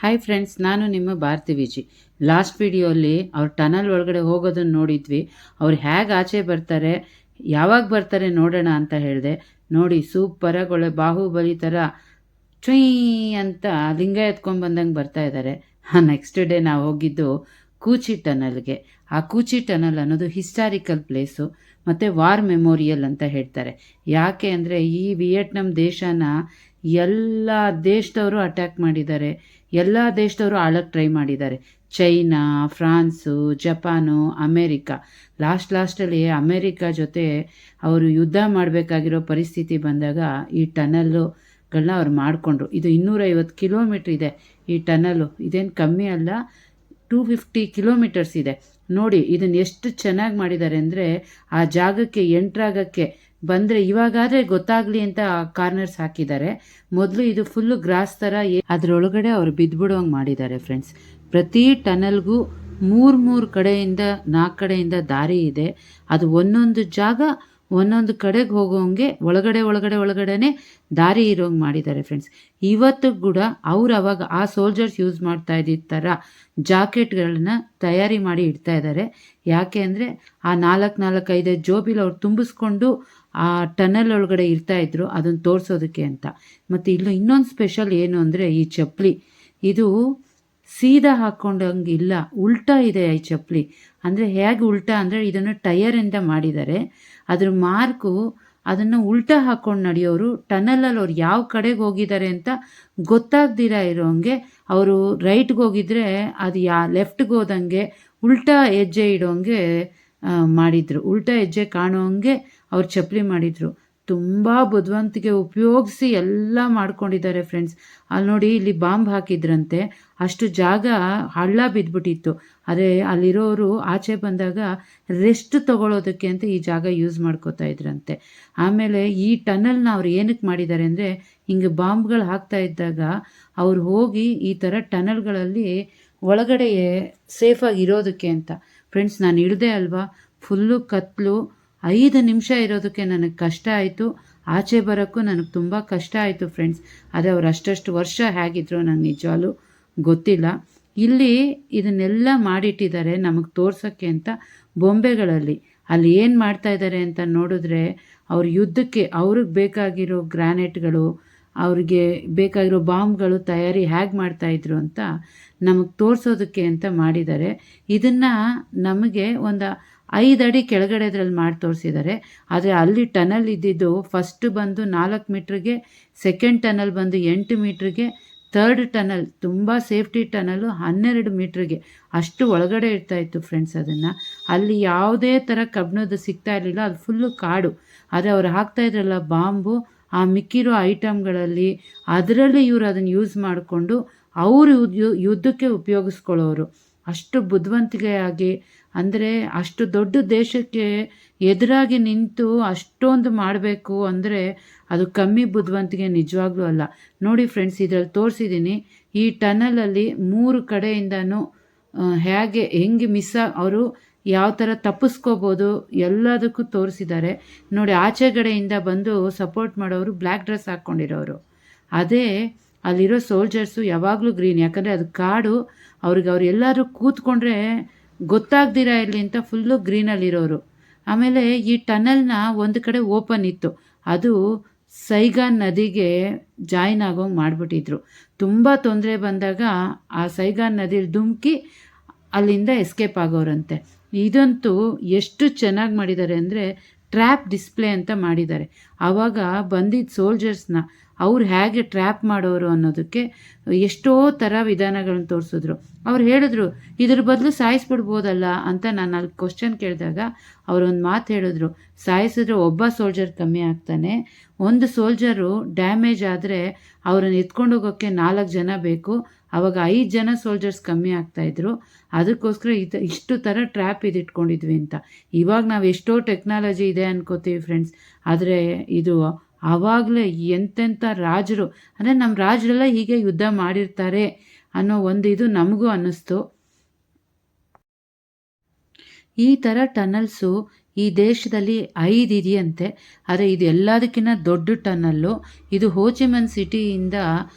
Hi friends, ನಾನು ನಿಮ್ಮ Bharati Viji. Last ವಿಡಿಯೋಲಿ ಅವ್ರು ಟನಲ್ ಒಳಗಡೆ ಹೋಗೋದನ್ನು ನೋಡಿದ್ವಿ. ಅವ್ರು ಹೇಗೆ ಆಚೆ ಬರ್ತಾರೆ, ಯಾವಾಗ ಬರ್ತಾರೆ ನೋಡೋಣ ಅಂತ ಹೇಳಿದೆ. ನೋಡಿ, ಸೂಪರಾಗಿ ಒಳ್ಳೆ ಬಾಹುಬಲಿ ಥರ ಚುಯ್ ಅಂತ ಲಿಂಗ ಎತ್ಕೊಂಡು ಬಂದಂಗೆ ಬರ್ತಾ ಇದ್ದಾರೆ. ನೆಕ್ಸ್ಟ್ ಡೇ ನಾವು ಹೋಗಿದ್ದು ಕೂಚಿ ಟನಲ್ಗೆ. ಆ ಕೂಚಿ ಟನಲ್ ಅನ್ನೋದು ಹಿಸ್ಟಾರಿಕಲ್ ಪ್ಲೇಸು ಮತ್ತು ವಾರ್ ಮೆಮೋರಿಯಲ್ ಅಂತ ಹೇಳ್ತಾರೆ. ಯಾಕೆ ಅಂದರೆ ಈ ವಿಯೆಟ್ನಾಂ ದೇಶನ ಎಲ್ಲ ದೇಶದವರು ಅಟ್ಯಾಕ್ ಮಾಡಿದ್ದಾರೆ, ಎಲ್ಲ ದೇಶದವರು ಆಳಕ್ಕೆ ಟ್ರೈ ಮಾಡಿದ್ದಾರೆ. China, prawns, Japan, America. ಲಾಸ್ಟಲ್ಲಿ ಅಮೇರಿಕಾ ಜೊತೆ ಅವರು ಯುದ್ಧ ಮಾಡಬೇಕಾಗಿರೋ ಪರಿಸ್ಥಿತಿ ಬಂದಾಗ ಈ ಟನಲ್ಲುಗಳನ್ನ ಅವ್ರು ಮಾಡಿಕೊಂಡ್ರು. ಇದು 250 ಕಿಲೋಮೀಟ್ರ್ ಇದೆ ಈ ಟನಲ್ಲು. ಇದೇನು ಕಮ್ಮಿ ಅಲ್ಲ, 250 ಕಿಲೋಮೀಟರ್ಸ್ ಇದೆ. ನೋಡಿ ಇದನ್ನು ಎಷ್ಟು ಚೆನ್ನಾಗಿ ಮಾಡಿದ್ದಾರೆ ಅಂದರೆ, ಆ ಜಾಗಕ್ಕೆ ಎಂಟ್ರಾಗಕ್ಕೆ ಬಂದರೆ ಇವಾಗಾದರೆ ಗೊತ್ತಾಗಲಿ ಅಂತ ಕಾರ್ನರ್ಸ್ ಹಾಕಿದ್ದಾರೆ. ಮೊದಲು ಇದು ಫುಲ್ಲು ಗ್ರಾಸ್ ಥರ ಅದರೊಳಗಡೆ ಅವರು ಬಿದ್ದುಬಿಡೋಂಗೆ ಮಾಡಿದ್ದಾರೆ ಫ್ರೆಂಡ್ಸ್. ಪ್ರತಿ ಟನಲ್ಗೂ 3 ಕಡೆಯಿಂದ 4 ಕಡೆಯಿಂದ ದಾರಿ ಇದೆ. ಅದು ಒಂದೊಂದು ಜಾಗ ಒಂದೊಂದು ಕಡೆಗೆ ಹೋಗೋಂಗೆ ಒಳಗಡೆನೇ ದಾರಿ ಇರೋಂಗೆ ಮಾಡಿದ್ದಾರೆ ಫ್ರೆಂಡ್ಸ್. ಇವತ್ತು ಕೂಡ ಅವ್ರು ಅವಾಗ ಆ ಸೋಲ್ಜರ್ಸ್ ಯೂಸ್ ಮಾಡ್ತಾ ಇದ್ದಿದ್ದ ಥರ ಜಾಕೆಟ್ಗಳನ್ನ ತಯಾರಿ ಮಾಡಿ ಇಡ್ತಾ ಇದ್ದಾರೆ. ಯಾಕೆ ಅಂದರೆ ಆ 4-5 ಜೋಬಿಲ್ ಅವ್ರು ತುಂಬಿಸ್ಕೊಂಡು ಆ ಟನಲ್ ಒಳಗಡೆ ಇರ್ತಾಯಿದ್ರು, ಅದನ್ನು ತೋರಿಸೋದಕ್ಕೆ ಅಂತ. ಮತ್ತು ಇಲ್ಲಿ ಇನ್ನೊಂದು ಸ್ಪೆಷಲ್ ಏನು ಅಂದರೆ ಈ ಚಪ್ಪಲಿ. ಇದು ಸೀದಾ ಹಾಕ್ಕೊಂಡಂಗಿಲ್ಲ, ಉಲ್ಟಾ ಇದೆ ಈ ಚಪ್ಪಲಿ. ಅಂದರೆ ಹೇಗೆ ಉಲ್ಟಾ ಅಂದರೆ ಇದನ್ನು ಟಯರಿಂದ ಮಾಡಿದ್ದಾರೆ. ಅದ್ರ ಮಾರ್ಕು ಅದನ್ನು ಉಲ್ಟಾ ಹಾಕ್ಕೊಂಡು ನಡೆಯೋರು ಟನಲಲ್ಲಿ ಅವ್ರು ಯಾವ ಕಡೆಗೆ ಹೋಗಿದ್ದಾರೆ ಅಂತ ಗೊತ್ತಾಗ್ದಿರ ಇರೋಂಗೆ, ಅವರು ರೈಟ್ಗೆ ಹೋಗಿದ್ರೆ ಅದು ಲೆಫ್ಟ್ಗೆ ಹೋದಂಗೆ ಉಲ್ಟಾ ಹೆಜ್ಜೆ ಇಡೋಂಗೆ ಮಾಡಿದರು. ಉಲ್ಟಾ ಹೆಜ್ಜೆ ಕಾಣೋಂಗೆ ಅವ್ರು ಚಪ್ಪಲಿ ಮಾಡಿದರು. ತುಂಬ ಬುದ್ಧಿವಂತಿಕೆ ಉಪಯೋಗಿಸಿ ಎಲ್ಲ ಮಾಡ್ಕೊಂಡಿದ್ದಾರೆ ಫ್ರೆಂಡ್ಸ್. ಅಲ್ಲಿ ನೋಡಿ, ಇಲ್ಲಿ ಬಾಂಬ್ ಹಾಕಿದ್ರಂತೆ, ಅಷ್ಟು ಜಾಗ ಹಳ್ಳ ಬಿದ್ದುಬಿಟ್ಟಿತ್ತು. ಆದರೆ ಅಲ್ಲಿರೋರು ಆಚೆ ಬಂದಾಗ ರೆಸ್ಟ್ ತೊಗೊಳೋದಕ್ಕೆ ಅಂತ ಈ ಜಾಗ ಯೂಸ್ ಮಾಡ್ಕೋತಾ ಇದ್ರಂತೆ. ಆಮೇಲೆ ಈ ಟನಲ್ನ ಅವ್ರು ಏನಕ್ಕೆ ಮಾಡಿದ್ದಾರೆ ಅಂದರೆ, ಹಿಂಗೆ ಬಾಂಬ್ಗಳು ಹಾಕ್ತಾ ಇದ್ದಾಗ ಅವ್ರು ಹೋಗಿ ಈ ಥರ ಟನಲ್ಗಳಲ್ಲಿ ಒಳಗಡೆ ಸೇಫಾಗಿ ಇರೋದಕ್ಕೆ ಅಂತ. ಫ್ರೆಂಡ್ಸ್, ನಾನು ಇಳಿದೆ ಅಲ್ವಾ, ಫುಲ್ಲು ಕತ್ಲು. 5 ನಿಮಿಷ ಇರೋದಕ್ಕೆ ನನಗೆ ಕಷ್ಟ ಆಯಿತು. ಆಚೆ ಬರೋಕ್ಕೂ ನನಗೆ ತುಂಬ ಕಷ್ಟ ಆಯಿತು ಫ್ರೆಂಡ್ಸ್. ಆದರೆ ಅವ್ರು ಅಷ್ಟು ವರ್ಷ ಹೇಗಿದ್ರು ನನಗೆ ನಿಜವಾಗ್ಲೂ ಗೊತ್ತಿಲ್ಲ. ಇಲ್ಲಿ ಇದನ್ನೆಲ್ಲ ಮಾಡಿಟ್ಟಿದ್ದಾರೆ ನಮಗೆ ತೋರ್ಸೋಕ್ಕೆ ಅಂತ ಬೊಂಬೆಗಳಲ್ಲಿ. ಅಲ್ಲಿ ಏನು ಮಾಡ್ತಾಯಿದ್ದಾರೆ ಅಂತ ನೋಡಿದ್ರೆ, ಅವ್ರ ಯುದ್ಧಕ್ಕೆ ಅವ್ರಿಗೆ ಬೇಕಾಗಿರೋ ಗ್ರಾನೇಟ್ಗಳು, ಅವ್ರಿಗೆ ಬೇಕಾಗಿರೋ ಬಾಂಬ್ಗಳು ತಯಾರಿ ಹೇಗೆ ಮಾಡ್ತಾಯಿದ್ರು ಅಂತ ನಮಗೆ ತೋರಿಸೋದಕ್ಕೆ ಅಂತ ಮಾಡಿದ್ದಾರೆ. ಇದನ್ನು ನಮಗೆ ಒಂದು 5 ಅಡಿ ಕೆಳಗಡೆ ಅದ್ರಲ್ಲಿ ಮಾಡಿ ತೋರಿಸಿದ್ದಾರೆ. ಆದರೆ ಅಲ್ಲಿ ಟನಲ್ ಇದ್ದಿದ್ದು ಫಸ್ಟ್ ಬಂದು 4 ಮೀಟ್ರಿಗೆ, ಸೆಕೆಂಡ್ ಟನಲ್ ಬಂದು 8 ಮೀಟ್ರಿಗೆ, ಥರ್ಡ್ ಟನಲ್ ತುಂಬ ಸೇಫ್ಟಿ ಟನಲ್ಲು 12 ಮೀಟ್ರಿಗೆ ಅಷ್ಟು ಒಳಗಡೆ ಇರ್ತಾಯಿತ್ತು ಫ್ರೆಂಡ್ಸ್. ಅದನ್ನು ಅಲ್ಲಿ ಯಾವುದೇ ಥರ ಕಬ್ಬಿಣದ್ದು ಸಿಗ್ತಾ ಇರಲಿಲ್ಲ, ಅದು ಫುಲ್ಲು ಕಾಡು. ಆದರೆ ಅವ್ರು ಹಾಕ್ತಾಯಿದ್ರಲ್ಲ ಬಾಂಬು, ಆ ಮಿಕ್ಕಿರೋ ಐಟಮ್ಗಳಲ್ಲಿ ಅದರಲ್ಲಿ ಇವರು ಅದನ್ನು ಯೂಸ್ ಮಾಡಿಕೊಂಡು ಅವರು ಯುದ್ಧಕ್ಕೆ ಉಪಯೋಗಿಸ್ಕೊಳ್ಳೋರು. ಅಷ್ಟು ಬುದ್ಧಿವಂತಿಕೆಯಾಗಿ, ಅಂದರೆ ಅಷ್ಟು ದೊಡ್ಡ ದೇಶಕ್ಕೆ ಎದುರಾಗಿ ನಿಂತು ಅಷ್ಟೊಂದು ಮಾಡಬೇಕು ಅಂದರೆ ಅದು ಕಮ್ಮಿ ಬುದ್ಧಿವಂತಿಕೆ ನಿಜವಾಗ್ಲೂ ಅಲ್ಲ. ನೋಡಿ ಫ್ರೆಂಡ್ಸ್, ಇದರಲ್ಲಿ ತೋರಿಸಿದ್ದೀನಿ ಈ ಟನಲಲ್ಲಿ 3 ಕಡೆಯಿಂದನೂ ಹೆಂಗೆ ಅವರು ಯಾವ ಥರ ತಪ್ಪಿಸ್ಕೋಬೋದು ಎಲ್ಲದಕ್ಕೂ ತೋರಿಸಿದ್ದಾರೆ. ನೋಡಿ, ಆಚೆಗಡೆಯಿಂದ ಬಂದು ಸಪೋರ್ಟ್ ಮಾಡೋರು ಬ್ಲ್ಯಾಕ್ ಡ್ರೆಸ್ ಹಾಕ್ಕೊಂಡಿರೋರು. ಅದೇ ಅಲ್ಲಿರೋ ಸೋಲ್ಜರ್ಸು ಯಾವಾಗಲೂ ಗ್ರೀನ್, ಯಾಕಂದರೆ ಅದು ಕಾಡು. ಅವ್ರು ಎಲ್ಲರೂ ಕೂತ್ಕೊಂಡ್ರೆ ಗೊತ್ತಾಗ್ದಿರ ಇರಲಿ ಅಂತ ಫುಲ್ಲು ಗ್ರೀನಲ್ಲಿರೋರು. ಆಮೇಲೆ ಈ ಟನಲ್ನ ಒಂದು ಕಡೆ ಓಪನ್ ಇತ್ತು, ಅದು ಸೈಗಾನ್ ನದಿಗೆ ಜಾಯಿನ್ ಆಗೋಂಗೆ ಮಾಡಿಬಿಟ್ಟಿದ್ರು. ತುಂಬ ತೊಂದರೆ ಬಂದಾಗ ಆ ಸೈಗಾನ್ ನದಿಲಿ ಧುಮುಕಿ ಅಲ್ಲಿಂದ ಎಸ್ಕೇಪ್ ಆಗೋರಂತೆ. ಇದಂತೂ ಎಷ್ಟು ಚೆನ್ನಾಗಿ ಮಾಡಿದ್ದಾರೆ ಅಂದರೆ, ಟ್ರ್ಯಾಪ್ ಡಿಸ್ಪ್ಲೇ ಅಂತ ಮಾಡಿದ್ದಾರೆ. ಆವಾಗ ಬಂದಿದ್ದ ಸೋಲ್ಜರ್ಸ್ನ ಅವ್ರು ಹೇಗೆ ಟ್ರ್ಯಾಪ್ ಮಾಡೋರು ಅನ್ನೋದಕ್ಕೆ ಎಷ್ಟೋ ಥರ ವಿಧಾನಗಳನ್ನು ತೋರಿಸಿದ್ರು. ಅವ್ರು ಹೇಳಿದ್ರು, ಇದ್ರ ಬದಲು ಸಾಯಿಸ್ಬಿಡ್ಬೋದಲ್ಲ ಅಂತ. ನಾನು ಅಲ್ಲಿ ಕ್ವಶನ್ ಕೇಳಿದಾಗ ಅವರೊಂದು ಮಾತು ಹೇಳಿದ್ರು, ಸಾಯಿಸಿದ್ರೆ ಒಬ್ಬ ಸೋಲ್ಜರ್ ಕಮ್ಮಿ ಆಗ್ತಾನೆ, ಒಂದು ಸೋಲ್ಜರು ಡ್ಯಾಮೇಜ್ ಆದರೆ ಅವ್ರನ್ನ ಎತ್ಕೊಂಡು ಹೋಗೋಕ್ಕೆ 4 ಜನ ಬೇಕು, ಆವಾಗ 5 ಜನ ಸೋಲ್ಜರ್ಸ್ ಕಮ್ಮಿ ಆಗ್ತಾಯಿದ್ರು. ಅದಕ್ಕೋಸ್ಕರ ಇಷ್ಟು ಥರ ಟ್ರ್ಯಾಪ್ ಇಟ್ಕೊಂಡಿದ್ವಿ ಅಂತ. ಇವಾಗ ನಾವು ಎಷ್ಟೋ ಟೆಕ್ನಾಲಜಿ ಇದೆ ಅನ್ಕೋತೀವಿ ಫ್ರೆಂಡ್ಸ್, ಆದರೆ ಇದು ಆವಾಗಲೇ ಎಂತೆಂಥ ರಾಜರು, ಅಂದರೆ ನಮ್ಮ ರಾಜರೆಲ್ಲ ಹೀಗೆ ಯುದ್ಧ ಮಾಡಿರ್ತಾರೆ ಅನ್ನೋ ಒಂದು ಇದು ನಮಗೂ ಅನ್ನಿಸ್ತು. ಈ ಥರ ಟನಲ್ಸು ಈ ದೇಶದಲ್ಲಿ 5 ಇದೆಯಂತೆ. ಆದರೆ ಇದು ಎಲ್ಲದಕ್ಕಿಂತ ದೊಡ್ಡ ಟನಲ್ಲು. ಇದು ಹೋ ಚಿ ಮಿನ್ ಸಿಟಿಯಿಂದ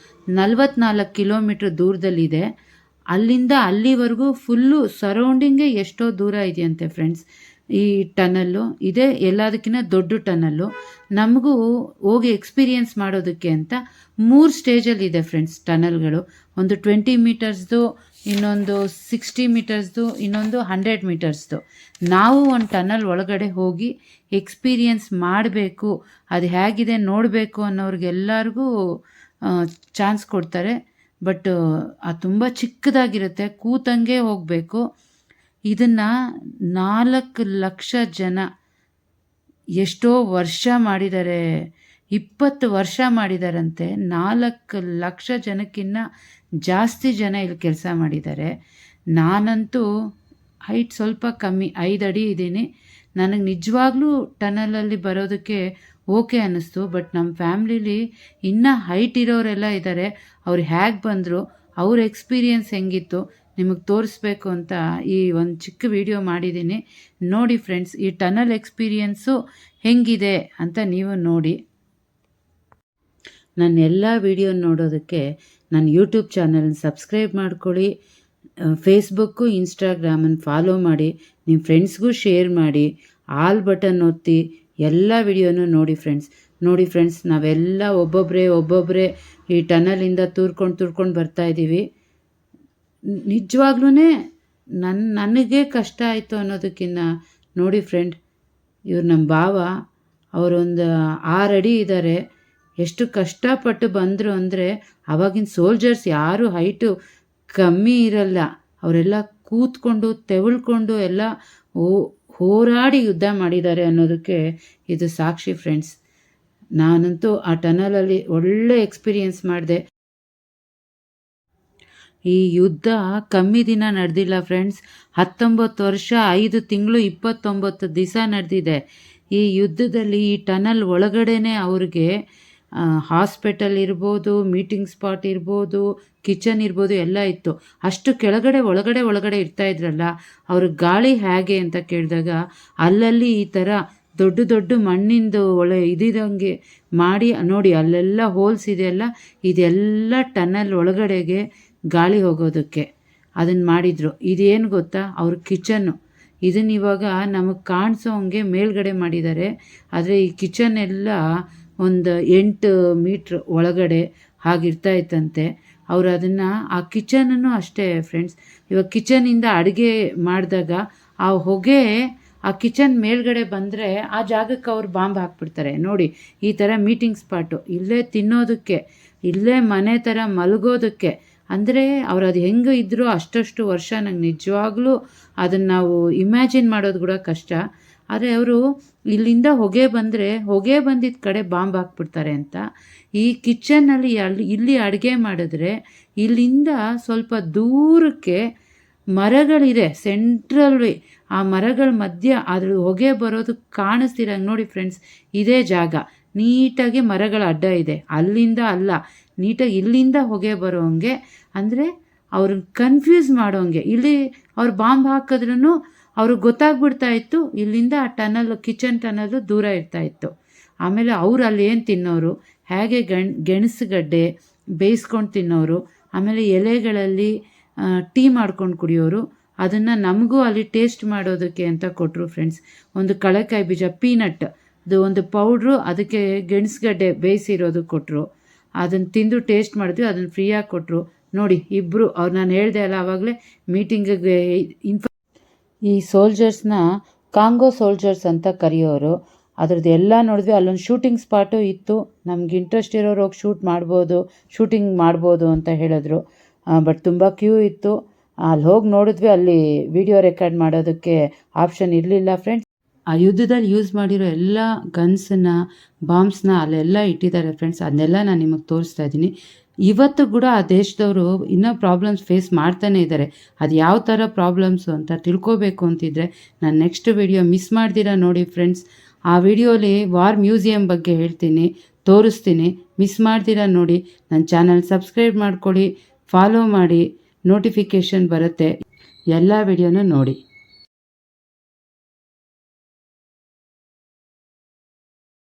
44 ಕಿಲೋಮೀಟ್ರ್ ದೂರದಲ್ಲಿದೆ. ಅಲ್ಲಿಂದ ಅಲ್ಲಿವರೆಗೂ ಫುಲ್ಲು ಸರೌಂಡಿಂಗೇ ಎಷ್ಟೋ ದೂರ ಇದೆಯಂತೆ ಫ್ರೆಂಡ್ಸ್ ಈ ಟನಲ್ಲು. ಇದೇ ಎಲ್ಲದಕ್ಕಿಂತ ದೊಡ್ಡ ಟನಲ್ಲು. ನಮಗೂ ಹೋಗಿ ಎಕ್ಸ್ಪೀರಿಯೆನ್ಸ್ ಮಾಡೋದಕ್ಕೆ ಅಂತ 3 ಸ್ಟೇಜಲ್ಲಿದೆ ಫ್ರೆಂಡ್ಸ್ ಟನಲ್ಗಳು. ಒಂದು 20 ಮೀಟರ್ಸ್ದು, ಇನ್ನೊಂದು 60 ಮೀಟರ್ಸ್ದು, ಇನ್ನೊಂದು 100 ಮೀಟರ್ಸ್ದು. ನಾವು ಒಂದು ಟನಲ್ ಒಳಗಡೆ ಹೋಗಿ ಎಕ್ಸ್ಪೀರಿಯೆನ್ಸ್ ಮಾಡಬೇಕು, ಅದು ಹೇಗಿದೆ ನೋಡಬೇಕು ಅನ್ನೋರಿಗೆಲ್ಲರಿಗೂ ಚಾನ್ಸ್ ಕೊಡ್ತಾರೆ. ಬಟ್ ಅದು ತುಂಬ ಚಿಕ್ಕದಾಗಿರುತ್ತೆ, ಕೂತಂಗೆ ಹೋಗಬೇಕು. ಇದನ್ನು 4 ಲಕ್ಷ ಜನ ಎಷ್ಟೋ ವರ್ಷ ಮಾಡಿದ್ದಾರೆ, 20 ವರ್ಷ ಮಾಡಿದಾರಂತೆ. 4 ಲಕ್ಷ ಜನಕ್ಕಿಂತ ಜಾಸ್ತಿ ಜನ ಇಲ್ಲಿ ಕೆಲಸ ಮಾಡಿದ್ದಾರೆ. ನಾನಂತೂ ಹೈಟ್ ಸ್ವಲ್ಪ ಕಮ್ಮಿ, 5 ಅಡಿ ಇದ್ದೀನಿ. ನನಗೆ ನಿಜವಾಗ್ಲೂ ಟನಲಲ್ಲಿ ಬರೋದಕ್ಕೆ ಓಕೆ ಅನ್ನಿಸ್ತು. ಬಟ್ ನಮ್ಮ ಫ್ಯಾಮ್ಲಿಲಿ ಇನ್ನೂ ಹೈಟ್ ಇರೋರೆಲ್ಲ ಇದ್ದಾರೆ. ಅವ್ರು ಹೇಗೆ ಬಂದರು, ಅವ್ರ ಎಕ್ಸ್ಪೀರಿಯೆನ್ಸ್ ಹೆಂಗಿತ್ತು ನಿಮಗೆ ತೋರಿಸ್ಬೇಕು ಅಂತ ಈ ಒಂದು ಚಿಕ್ಕ ವಿಡಿಯೋ ಮಾಡಿದ್ದೀನಿ. ನೋಡಿ ಫ್ರೆಂಡ್ಸ್, ಈ ಟನಲ್ ಎಕ್ಸ್ಪೀರಿಯೆನ್ಸು ಹೆಂಗಿದೆ ಅಂತ ನೀವು ನೋಡಿ. ನನ್ನ ಎಲ್ಲ ವಿಡಿಯೋ ನೋಡೋದಕ್ಕೆ ನನ್ನ ಯೂಟ್ಯೂಬ್ ಚಾನಲ್ನ ಸಬ್ಸ್ಕ್ರೈಬ್ ಮಾಡ್ಕೊಳ್ಳಿ. ಫೇಸ್ಬುಕ್ಕು ಇನ್ಸ್ಟಾಗ್ರಾಮನ್ನು ಫಾಲೋ ಮಾಡಿ, ನಿಮ್ಮ ಫ್ರೆಂಡ್ಸ್ಗೂ ಶೇರ್ ಮಾಡಿ, ಆಲ್ ಬಟನ್ ಒತ್ತಿ ಎಲ್ಲ ವಿಡಿಯೋನೂ ನೋಡಿ ಫ್ರೆಂಡ್ಸ್. ನಾವೆಲ್ಲ ಒಬ್ಬೊಬ್ಬರೇ ಈ ಟನಲಿಂದ ತೂರ್ಕೊಂಡು ಬರ್ತಾಯಿದ್ದೀವಿ. ನಿಜವಾಗ್ಲೂ ನನಗೆ ಕಷ್ಟ ಆಯಿತು ಅನ್ನೋದಕ್ಕಿಂತ ನೋಡಿ ಫ್ರೆಂಡ್, ಇವ್ರು ನಮ್ಮ ಭಾವ, ಅವರೊಂದು 6 ಅಡಿ ಇದ್ದಾರೆ. ಎಷ್ಟು ಕಷ್ಟಪಟ್ಟು ಬಂದರು ಅಂದರೆ, ಆವಾಗಿನ ಸೋಲ್ಜರ್ಸ್ ಯಾರೂ ಹೈಟು ಕಮ್ಮಿ ಇರಲ್ಲ, ಅವರೆಲ್ಲ ಕೂತ್ಕೊಂಡು ತೆವಳ್ಕೊಂಡು ಎಲ್ಲ ಹೋರಾಡಿ ಯುದ್ಧ ಮಾಡಿದ್ದಾರೆ ಅನ್ನೋದಕ್ಕೆ ಇದು ಸಾಕ್ಷಿ ಫ್ರೆಂಡ್ಸ್. ನಾನಂತೂ ಆ ಟನಲಲ್ಲಿ ಒಳ್ಳೆ ಎಕ್ಸ್ಪೀರಿಯೆನ್ಸ್ ಮಾಡಿದೆ. ಈ ಯುದ್ಧ ಕಮ್ಮಿ ದಿನ ನಡೆದಿಲ್ಲ ಫ್ರೆಂಡ್ಸ್, 19 ವರ್ಷ 5 ತಿಂಗಳು 29 ದಿವಸ ನಡೆದಿದೆ. ಈ ಯುದ್ಧದಲ್ಲಿ ಈ ಟನಲ್ ಒಳಗಡೆನೇ ಅವ್ರಿಗೆ ಹಾಸ್ಪಿಟಲ್ ಇರ್ಬೋದು, ಮೀಟಿಂಗ್ ಸ್ಪಾಟ್ ಇರ್ಬೋದು, ಕಿಚನ್ ಇರ್ಬೋದು, ಎಲ್ಲ ಇತ್ತು. ಅಷ್ಟು ಒಳಗಡೆ ಇರ್ತಾಯಿದ್ರಲ್ಲ, ಅವ್ರಿಗೆ ಗಾಳಿ ಹೇಗೆ ಅಂತ ಕೇಳಿದಾಗ ಅಲ್ಲಲ್ಲಿ ಈ ಥರ ದೊಡ್ಡ ಮಣ್ಣಿಂದು ಇದಿದಂಗೆ ಮಾಡಿ ನೋಡಿ, ಅಲ್ಲೆಲ್ಲ ಹೋಲ್ಸ್ ಇದೆಯಲ್ಲ, ಇದೆಲ್ಲ ಟನಲ್ ಒಳಗಡೆಗೆ ಗಾಳಿ ಹೋಗೋದಕ್ಕೆ ಅದನ್ನು ಮಾಡಿದರು. ಇದೇನು ಗೊತ್ತಾ, ಅವ್ರ ಕಿಚನ್ನು. ಇದನ್ನು ಇವಾಗ ನಮಗೆ ಕಾಣಿಸೋ ಹಂಗೆ ಮೇಲ್ಗಡೆ ಮಾಡಿದ್ದಾರೆ. ಆದರೆ ಈ ಕಿಚನ್ ಎಲ್ಲ ಒಂದು 8 ಮೀಟ್ರ್ ಒಳಗಡೆ ಹಾಗಿರ್ತಾಯಿತ್ತಂತೆ. ಅವರು ಅದನ್ನು, ಆ ಕಿಚನನ್ನು ಅಷ್ಟೇ ಫ್ರೆಂಡ್ಸ್, ಇವಾಗ ಕಿಚನಿಂದ ಅಡುಗೆ ಮಾಡಿದಾಗ ಆ ಹೊಗೆ ಆ ಕಿಚನ್ ಮೇಲ್ಗಡೆ ಬಂದರೆ ಆ ಜಾಗಕ್ಕೆ ಅವ್ರು ಬಾಂಬ್ ಹಾಕ್ಬಿಡ್ತಾರೆ. ನೋಡಿ, ಈ ಥರ ಮೀಟಿಂಗ್ ಸ್ಪಾಟು, ಇಲ್ಲೇ ತಿನ್ನೋದಕ್ಕೆ, ಇಲ್ಲೇ ಮನೆ ಥರ ಮಲಗೋದಕ್ಕೆ. ಅಂದರೆ ಅವ್ರು ಅದು ಹೆಂಗೆ ಇದ್ದರೂ ಅಷ್ಟು ವರ್ಷ, ನಂಗೆ ನಿಜವಾಗ್ಲೂ ಅದನ್ನು ನಾವು ಇಮ್ಯಾಜಿನ್ ಮಾಡೋದು ಕೂಡ ಕಷ್ಟ. ಆದರೆ ಅವರು ಇಲ್ಲಿಂದ ಹೊಗೆ ಬಂದರೆ ಹೊಗೆ ಬಂದಿದ್ದ ಕಡೆ ಬಾಂಬ್ ಹಾಕ್ಬಿಡ್ತಾರೆ ಅಂತ. ಈ ಕಿಚನ್ನಲ್ಲಿ ಇಲ್ಲಿ ಅಡುಗೆ ಮಾಡಿದ್ರೆ ಇಲ್ಲಿಂದ ಸ್ವಲ್ಪ ದೂರಕ್ಕೆ ಮರಗಳಿದೆ ಸೆಂಟ್ರಲ್ಲಿ. ಆ ಮರಗಳ ಮಧ್ಯ ಅದ್ರ ಹೊಗೆ ಬರೋದು ಕಾಣಿಸ್ತಿರಂಗೆ ನೋಡಿ ಫ್ರೆಂಡ್ಸ್. ಇದೇ ಜಾಗ, ನೀಟಾಗಿ ಮರಗಳ ಅಡ್ಡ ಇದೆ, ಅಲ್ಲಿಂದ ಅಲ್ಲ, ನೀಟಾಗಿ ಇಲ್ಲಿಂದ ಹೊಗೆ ಬರೋಂಗೆ. ಅಂದರೆ ಅವ್ರನ್ನ ಕನ್ಫ್ಯೂಸ್ ಮಾಡೋಂಗೆ. ಇಲ್ಲಿ ಅವ್ರು ಬಾಂಬ್ ಹಾಕಿದ್ರೂ ಅವ್ರಿಗೆ ಗೊತ್ತಾಗ್ಬಿಡ್ತಾ ಇತ್ತು, ಇಲ್ಲಿಂದ ಆ ಕಿಚನ್ ಟನಲ್ಲು ದೂರ ಇರ್ತಾಯಿತ್ತು. ಆಮೇಲೆ ಅವ್ರು ಅಲ್ಲಿ ಏನು ತಿನ್ನೋರು, ಹೇಗೆ ಗೆಣಸುಗಡ್ಡೆ ಬೇಯಿಸ್ಕೊಂಡು ತಿನ್ನೋರು, ಆಮೇಲೆ ಎಲೆಗಳಲ್ಲಿ ಟೀ ಮಾಡ್ಕೊಂಡು ಕುಡಿಯೋರು. ಅದನ್ನು ನಮಗೂ ಅಲ್ಲಿ ಟೇಸ್ಟ್ ಮಾಡೋದಕ್ಕೆ ಅಂತ ಕೊಟ್ಟರು ಫ್ರೆಂಡ್ಸ್. ಒಂದು ಕಳೆಕಾಯಿ ಬೀಜ, ಪೀನಟ್, ಅದು ಒಂದು ಪೌಡ್ರು, ಅದಕ್ಕೆ ಗೆಣಸುಗಡ್ಡೆ ಬೇಯಿಸಿರೋದು ಕೊಟ್ಟರು. ಅದನ್ನು ತಿಂದು ಟೇಸ್ಟ್ ಮಾಡಿದ್ವಿ, ಅದನ್ನು ಫ್ರೀಯಾಗಿ ಕೊಟ್ಟರು. ನೋಡಿ, ಇಬ್ಬರು ಅವ್ರು ನಾನು ಹೇಳಿದೆ ಅಲ್ಲ ಆವಾಗಲೇ ಮೀಟಿಂಗಿಗೆ ಈ ಸೋಲ್ಜರ್ಸ್ನ ಕಾಂಗೋ ಸೋಲ್ಜರ್ಸ್ ಅಂತ ಕರೆಯೋರು. ಅದ್ರದ್ದು ಎಲ್ಲ ನೋಡಿದ್ವಿ. ಅಲ್ಲೊಂದು ಶೂಟಿಂಗ್ ಸ್ಪಾಟು ಇತ್ತು, ನಮ್ಗೆ ಇಂಟ್ರೆಸ್ಟ್ ಇರೋರು ಹೋಗಿ ಶೂಟಿಂಗ್ ಮಾಡ್ಬೋದು ಅಂತ ಹೇಳಿದ್ರು. ಬಟ್ ತುಂಬ ಕ್ಯೂ ಇತ್ತು. ಅಲ್ಲಿ ಹೋಗಿ ನೋಡಿದ್ವಿ, ಅಲ್ಲಿ ವಿಡಿಯೋ ರೆಕಾರ್ಡ್ ಮಾಡೋದಕ್ಕೆ ಆಪ್ಷನ್ ಇರಲಿಲ್ಲ ಫ್ರೆಂಡ್ಸ್. ಆ ಯುದ್ಧದಲ್ಲಿ ಯೂಸ್ ಮಾಡಿರೋ ಎಲ್ಲ ಗನ್ಸನ್ನ, ಬಾಂಬ್ಸ್ನ ಅಲ್ಲೆಲ್ಲ ಇಟ್ಟಿದ್ದಾರೆ ಫ್ರೆಂಡ್ಸ್. ಅದನ್ನೆಲ್ಲ ನಾನು ನಿಮಗೆ ತೋರಿಸ್ತಾ ಇದ್ದೀನಿ. ಇವತ್ತು ಕೂಡ ಆ ದೇಶದವರು ಇನ್ನೂ ಪ್ರಾಬ್ಲಮ್ಸ್ ಫೇಸ್ ಮಾಡ್ತಾನೆ ಇದ್ದಾರೆ. ಅದು ಯಾವ ಥರ ಪ್ರಾಬ್ಲಮ್ಸು ಅಂತ ತಿಳ್ಕೊಬೇಕು ಅಂತಿದ್ರೆ ನಾನು ನೆಕ್ಸ್ಟ್ ವಿಡಿಯೋ ಮಿಸ್ ಮಾಡ್ದಿರ ನೋಡಿ ಫ್ರೆಂಡ್ಸ್. ಆ ವಿಡಿಯೋಲಿ ವಾರ್ ಮ್ಯೂಸಿಯಂ ಬಗ್ಗೆ ಹೇಳ್ತೀನಿ, ತೋರಿಸ್ತೀನಿ. ಮಿಸ್ ಮಾಡ್ದಿರ ನೋಡಿ. ನನ್ನ ಚಾನಲ್ ಸಬ್ಸ್ಕ್ರೈಬ್ ಮಾಡ್ಕೊಳ್ಳಿ, ಫಾಲೋ ಮಾಡಿ, ನೋಟಿಫಿಕೇಷನ್ ಬರುತ್ತೆ. ಎಲ್ಲ ವಿಡಿಯೋನೂ ನೋಡಿ.